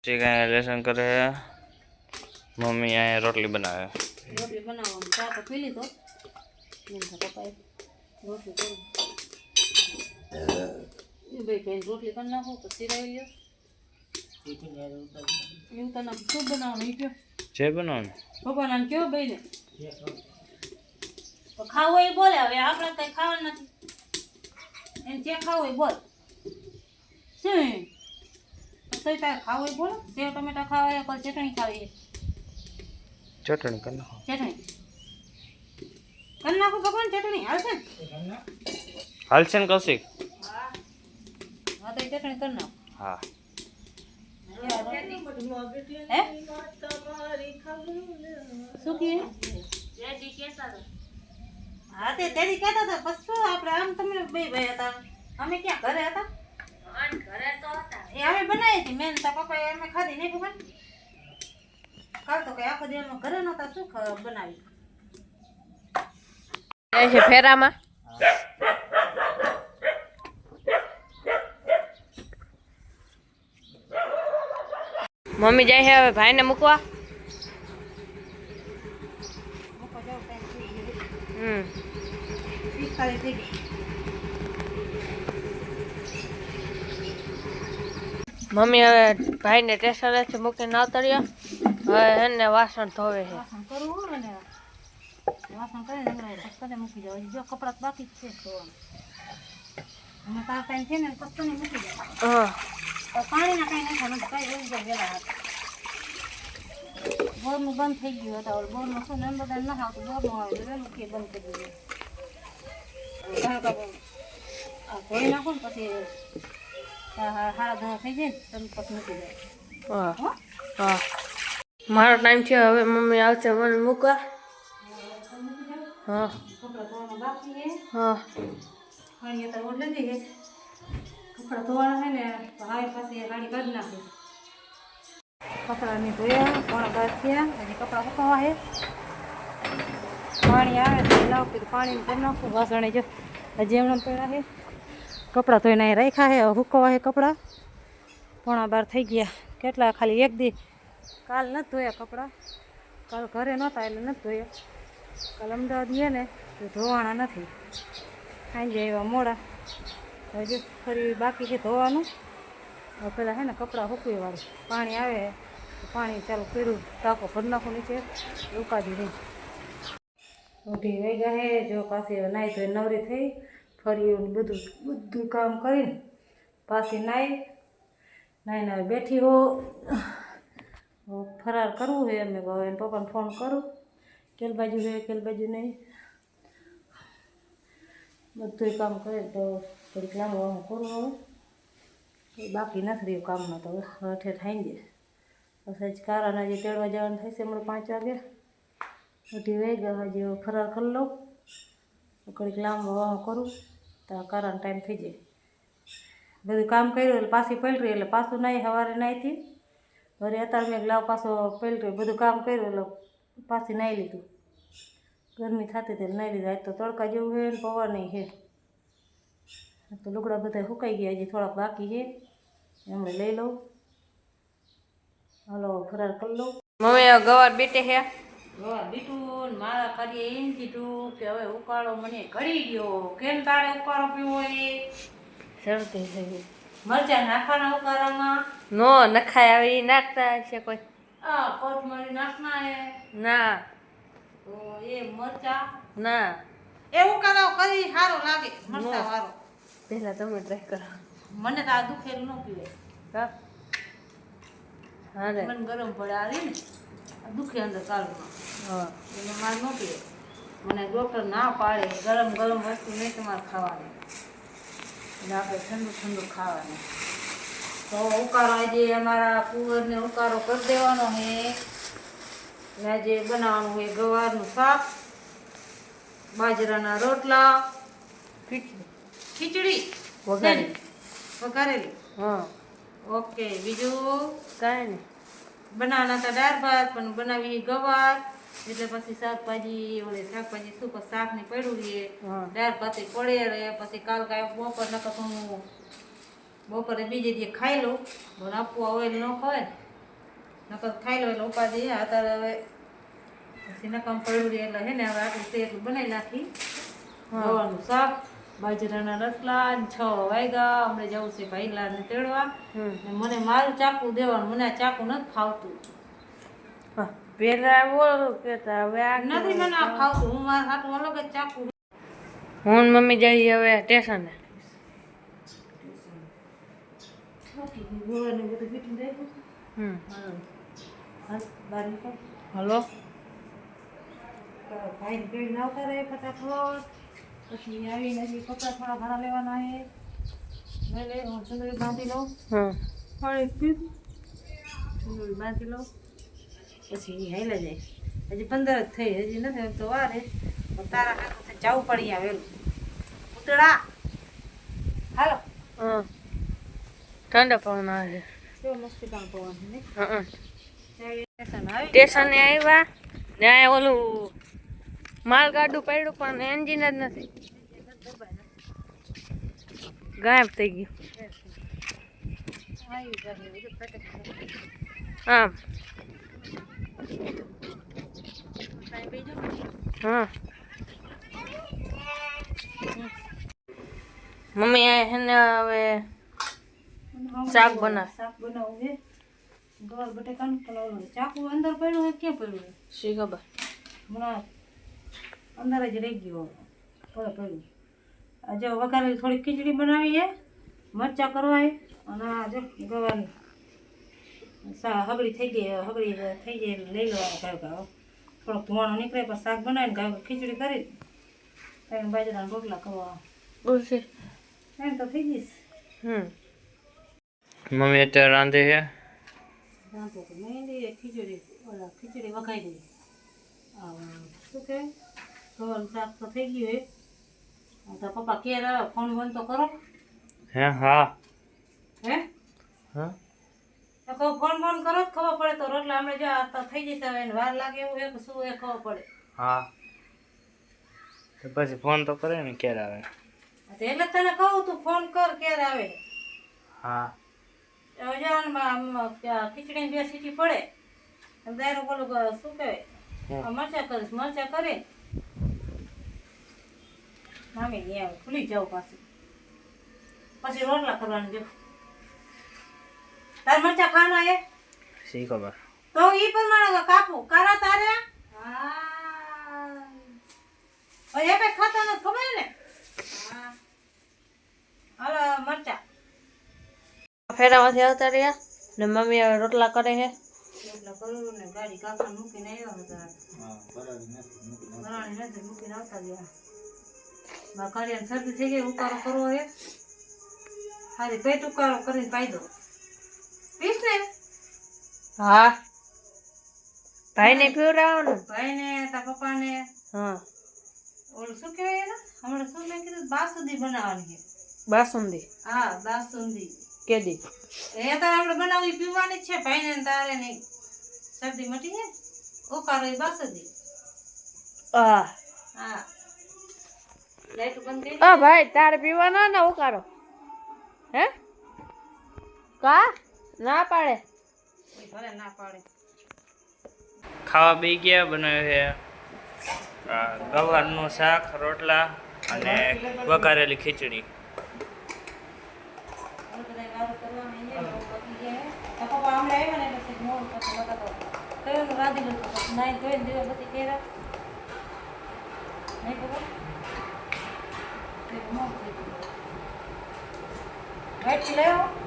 chicken lesson करे mummy आए रोटली बनावे रोटली बनावा चा तो पी ली तो नहीं था पापा रोटली करो ये भाई कहीं रोटली करना हो तो सिरा लियो ये तो ना सूप बनाओ नहीं क्यों छे बनाओ पापा ना क्यों भाई ने तो खाओ ये बोले હવે આપણે કઈ ખાવા નથી એમ જે ખાવ એ બોલ શું તો તારે ખાવ એ બોલ સેવ ટમેટા ખાવા એ કોઈ ચટણી ખાવી चटनी करना ચટણી કરના કો ભગવાન ચટણી હાલશે हालसेन कौशिक હા હા તો ચટણી કરના हाँ હે શું કે હા તે તેડી કહેતા હતા પછી આપણે આમ તમે બે ભાઈ હતા અમે ક્યાં ઘરે હતા ઘરે તો હતા એ અમે બનાવી હતી મેન તા પપ્પાએ અમે ખાધી નહીં ભગવાન કાલ તો કઈ આખો દિવસ ઘરે નતા શું બનાવી જાય છે ફેરામાં મમ્મી જાય છે હવે ભાઈને મૂકવા મમ્મી હવે ભાઈને સ્ટેશનેથી મૂકીને આવતા રહ્યા હવે એને વાસણ ધોવે છે વાસણ કરવું ને વાસણ કરીને કસ્તને મૂકી જાવ જો કપડાં બાકી જ છે ધોવાનું અમે તાર ટાઈમ છે ને કસ્તને મૂકી જાવ હા તો પાણીના કાંઈ નાખવાનું કઈ ઓછી જાય વેલા હતા બોરનું બંધ થઈ ગયું હતા બોરનું શું ને બધા ન આવતું બોરનું આવે એટલે વહેલું કે બંધ કરી દીધું ધોઈ નાખો ને પછી હારા ધોવા થઈ જાય ને તમે પછી મૂકી જાય હા હા મારો ટાઈમ છે હવે મમ્મી આવશે મને મૂકવા હા કપડાં ધોવાના બાકી છે હા હાડી અત્યારે ઓઢ લીધી છે કપડાં ધોવાના છે ને તો હારી પાસે હાડી કાઢી નાખી કપડાં ધોયા પોણા બાર થયા હજી કપડાં સુકાવા છે પાણી આવે તો લાવ કીધું પાણી કરી નાખું વાસણે જો હજી એમણે પડ્યા છે કપડાં ધોઈને અહીં રાખ્યા છે સુકાવા છે કપડાં પોણા બાર થઈ ગયા કેટલા ખાલી એક દી કાલ નથી ધોયા કપડાં કાલ ઘરે નહોતા એટલે નથી ધોયા કાલ અમદાવાદ ગયા ને તો ધોવાના નથી સાંજે એવા મોડા હજી ફરી બાકી છે ધોવાનું હવે પેલા છે ને કપડાં સૂકવી વાળું પાણી આવે તો પાણી ચાલુ કર્યું ટાંકો ભરી નાખું નીચે ઉકાળી રહી ઉઠી વહી ગયા હે જો પાછી નાહી ધોઈ નવરી થઈ ફરી બધું કામ કરીને પાછી નાહીને હવે બેઠી હો ફરાર કરવું છે એમને કહો એને પપ્પાને ફોન કરું કેલ બાજુ છે કેલ બાજુ નહીં બધું કામ કરે તો થોડીક લાંબુ હું કરું હવે બાકી નથી રહ્યું કામમાં તો હેઠે થાય જાય પછી કારાના જે તેડવા જવાનું થાય છે હમણાં 5 વાગે ઉઠી વહી ગયા હજી ફરાર કરી લઉં થોડીક લાંબુ કરું તો કારાનો ટાઈમ થઈ જાય બધું કામ કર્યું એટલે પાછી પલટી એટલે પાછું નાહી સવારે નાહીથી વળી અત્યારે મેં લાવ પાછો પલટ્યું બધું કામ કર્યું એટલે પાછી નાહી લીધું ગરમી થતી હતી નાહી લીધું આજ તો તડકા જેવું છે ને પવન નહીં છે તો લુગડા બધા સુકાઈ ગયા હજી થોડાક બાકી છે એમણે લઈ લઉં હાલો ફરાર કરી લઉં મમ્મી હવે ગવાર બેટે છે ગવાર બીટું મારા કરીએ એમ કીધું કે હવે ઉકાળો મને ઘડી ગયો કેમ તારે ઉકાળો પીવો એ શરદી થઈ ગઈ મરચાં નાખવાના ઉકાળામાં નો નખાય આવે એ નાખતા છે કોઈ કોથમરી નાખના હે ના તો એ મરચાં ના એ ઉકાળો કરી સારો લાગે મરચાં વાળો પહેલા તમે ટ્રાય કરો મને તો આ દુખેલું ન પીવે હા હા રે મને ગરમ પડે આવી ને આ દુખે અંદર કાળમાં હા એટલે મારે ન પીવે મને ડૉક્ટર ના પાડે ગરમ ગરમ વસ્તુ નહીં તમારે ખાવાની એટલે આપણે ઠંડુ ઠંડુ ખાવાનું તો ઉકાળો આજે અમારા કુંવરને ઉકાળો કરી દેવાનો છે એટલે આજે બનાવવાનું હોય ગવારનું શાક બાજરાના રોટલા ખીચડી વઘારેલી હા ઓકે બીજું કાંઈ નહીં બનાવવાના હતા દાળ ભાત પણ બનાવી ગવાર એટલે પછી શાકભાજી ઓલે શાકભાજી શું શાક ની પડ્યું રહીએ દાળ ભાત પડે રહે પછી કાલ કાંઈ બપોર નકર હું બપોરે બીજે દી ખાઈ લઉં પણ આપવા હોય ન ખવાય નકર ખાઈ લો એટલે ઉપાધિ અત્યારે હવે પછી નકામ પડ્યું રહે એટલે હે ને હવે આટલું તે એટલું બનાવી નાખી ગવાનું શાક બાજરાના રોટલા 6 વાગ્યા અમને જવું છે ભાઈલાને તેડવા ને મને મારું ચાકુ દેવાનું મને આ ચાકુ નથી ફાવતું પેલા બોલો કેતા હવે આ નથી મને આ ફાવતું હું મારા હાથું અલગ જ ચાકુ હું ને મમ્મી જઈએ હવે સ્ટેશને ગોળાને બધું ફીટીને રાખ્યું હાલ બહાર નીકળ હલો ભાઈને પેઢીને આવતા રહે ફટાફટ પછી આવીને હજી કપડાં થોડા ઘણા લેવાના છે લઈ લે હું ચુંદડી બાંધી લઉં પાણી પીધું ચુંદડી બાંધી લઉં પછી હાલે જાય હજી 15 જ થઈ હજી નથી એમ તો વારે તારા હાથે જવું પડી આવેલું ઉતળા હાલો ઠંડો પવન આવે કેવો મસ્તી કામ પવન છે ને સ્ટેશને આવ્યા ને આ ઓલું માલગાડું પડ્યું પણ એન્જિન જ નથી ગાયબ થઈ ગયું આમ હા મમ્મી આ હે ને હવે શાક બનાવવું છે ગોળ બટેકાનું પલાવવાનું ચાકુ અંદર પડ્યું હોય ક્યાં પડ્યું હોય શી ખબર હમણાં અંદર જ રહી ગયો પડ્યું આજે વઘારેલી થોડી ખીચડી બનાવી છે મરચાં કરવા અને આ જો ગવાની હગડી થઈ ગઈ હગડી થઈ ગઈ લઈ લેવાનું ઘાવ થોડોક ધોવાનો નીકળે પછી શાક બનાવીને ઘાવ ખીચડી કરી ત્રણ બાજરાના રોટલા કરવા બોલશે એમ તો થઈ જઈશ મમ્મી અત્યારે રાંધે છે મહેંદી ખીચડી વઘાઈ દઈ શું કે ગવાનું શાક તો થઈ ગયું હોય તો પપ્પા ક્યારે આવે ફોન બંધ તો કરો હે હા હે હા તો કહો ફોન બંધ કરો જ ખબર પડે તો રોટલા આપણે જો આ તો થઈ જશે હવે એને વાર લાગે એવું છે કે શું એ ખબર પડે હા તો પછી ફોન તો કરે ને ક્યારે આવે તો એટલે તને કહું તું ફોન કર ક્યારે આવે હા હવે ખીચડી 2 સીટી પડે દાયરો બોલું શું કહેવાય મરચા કરીશ મરચા કરી મામી નહીં આવે ભૂલી જાવ પછી રોટલા કરવાનું જો તાર મરચા ખાના એ શી ખબર તો ઈ પ્રમાણે કાપું કારા તારે હા એ કઈ ખાતા નથી ખબર ને હા હાલો મરચા ફેરામાંથી આવતા રહ્યા ને મમ્મી હવે રોટલા કરે છે રોટલા કરું ને ગાડી કાકા મૂકીને આવ્યા હતા બરાણી નથી મૂકીને આવતા ગયા બા કાર્યાને શરદી થઈ ગઈ ઉકાળો કરવો હે ખાલી પેટ ઉકાળો કરીને પાઈ દો પીસ ને હા ભાઈને પીવડાવવાનું ભાઈને તાર પપ્પાને હા ઓલું શું કહેવાય એને હમણાં શું મેં કીધું બાસુંદી બનાવવાની છે બાસુંદી હા બાસુંદી કેદી એ તારે આપણે બનાવી પીવાની જ છે ભાઈને ને તારે નહીં શરદી મટી જાય ઉકાળો એ બાસુંદી હા હા લાઈટ બંધ કરી ઓ ભાઈ તારે પીવાનો ને ઉકાળો હે કા ના પાડે ભલે ના પાડે ખાવા બે ગયા બનાવ્યું છે ગવારનું શાક રોટલા અને વઘારેલી ખીચડી લાવ્યો